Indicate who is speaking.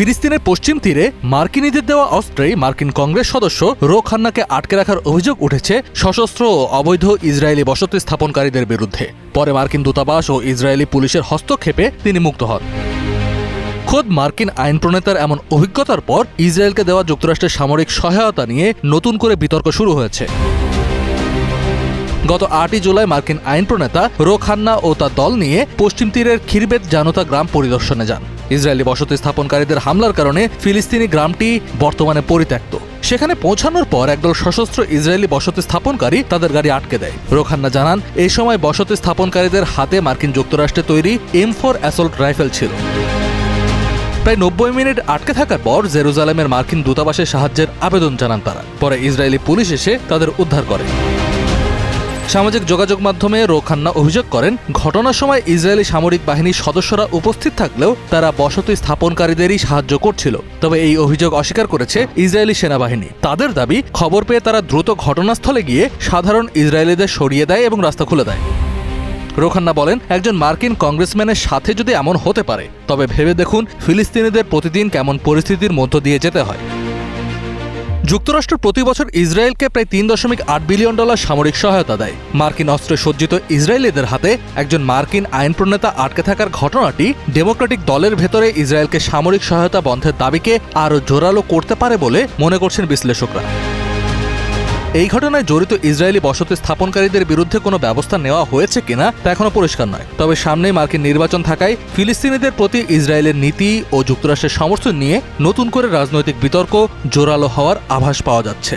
Speaker 1: ফিলিস্তিনের পশ্চিম তীরে মার্কিনীদের দেওয়া অস্ত্রেই মার্কিন কংগ্রেস সদস্য রো খান্নাকে আটকে রাখার অভিযোগ উঠেছে সশস্ত্র ও অবৈধ ইসরায়েলি বসতি স্থাপনকারীদের বিরুদ্ধে। পরে মার্কিন দূতাবাস ও ইসরায়েলি পুলিশের হস্তক্ষেপে তিনি মুক্ত হন। খোদ মার্কিন আইন প্রণেতার এমন অভিজ্ঞতার পর ইসরায়েলকে দেওয়া যুক্তরাষ্ট্রের সামরিক সহায়তা নিয়ে নতুন করে বিতর্ক শুরু হয়েছে। গত 8 জুলাই মার্কিন আইন প্রণেতা রো খান্না ও তার দল নিয়ে পশ্চিম তীরের খিরবেত জানোতা গ্রাম পরিদর্শনে যান। ইসরায়েলি বসতি স্থাপনকারীদের হামলার কারণে ফিলিস্তিনি গ্রামটি বর্তমানে পরিত্যক্ত। সেখানে পৌঁছানোর পর একদল সশস্ত্র ইসরায়েলি বসতি স্থাপনকারী তাদের গাড়ি আটকে দেয়। রো খান্না জানান, এই সময় বসতি স্থাপনকারীদের হাতে মার্কিন যুক্তরাষ্ট্রে তৈরি M4 অ্যাসল্ট রাইফেল ছিল। প্রায় 90 মিনিট আটকে থাকার পর জেরুজালেমের মার্কিন দূতাবাসের সাহায্যের আবেদন জানান তারা। পরে ইসরায়েলি পুলিশ এসে তাদের উদ্ধার করে। সামাজিক যোগাযোগ মাধ্যমে রো খান্না অভিযোগ করেন, ঘটনার সময় ইসরায়েলি সামরিক বাহিনীর সদস্যরা উপস্থিত থাকলেও তারা বসতি স্থাপনকারীদেরই সাহায্য করছিল। তবে এই অভিযোগ অস্বীকার করেছে ইসরায়েলি সেনাবাহিনী। তাদের দাবি, খবর পেয়ে তারা দ্রুত ঘটনাস্থলে গিয়ে সাধারণ ইসরায়েলিদের সরিয়ে দেয় এবং রাস্তা খুলে দেয়। রো খান্না বলেন, একজন মার্কিন কংগ্রেসম্যানের সাথে যদি এমন হতে পারে তবে ভেবে দেখুন ফিলিস্তিনিদের প্রতিদিন কেমন পরিস্থিতির মধ্য দিয়ে যেতে হয়। যুক্তরাষ্ট্র প্রতি বছর ইসরায়েলকে প্রায় $3.8 বিলিয়ন সামরিক সহায়তা দেয়। মার্কিন অস্ত্রে সজ্জিত ইসরায়েলিদের হাতে একজন মার্কিন আইন প্রণেতা আটকে থাকার ঘটনাটি ডেমোক্রেটিক দলের ভেতরে ইসরায়েলকে সামরিক সহায়তা বন্ধের দাবিকে আরও জোরালো করতে পারে বলে মনে করছেন বিশ্লেষকরা। এই ঘটনায় জড়িত ইসরায়েলি বসতি স্থাপনকারীদের বিরুদ্ধে কোনো ব্যবস্থা নেওয়া হয়েছে কিনা তা এখনো পরিষ্কার নয়। তবে সামনেই মার্কিন নির্বাচন থাকায় ফিলিস্তিনিদের প্রতি ইসরায়েলের নীতি ও যুক্তরাষ্ট্রের সমর্থন নিয়ে নতুন করে রাজনৈতিক বিতর্ক জোরালো হওয়ার আভাস পাওয়া যাচ্ছে।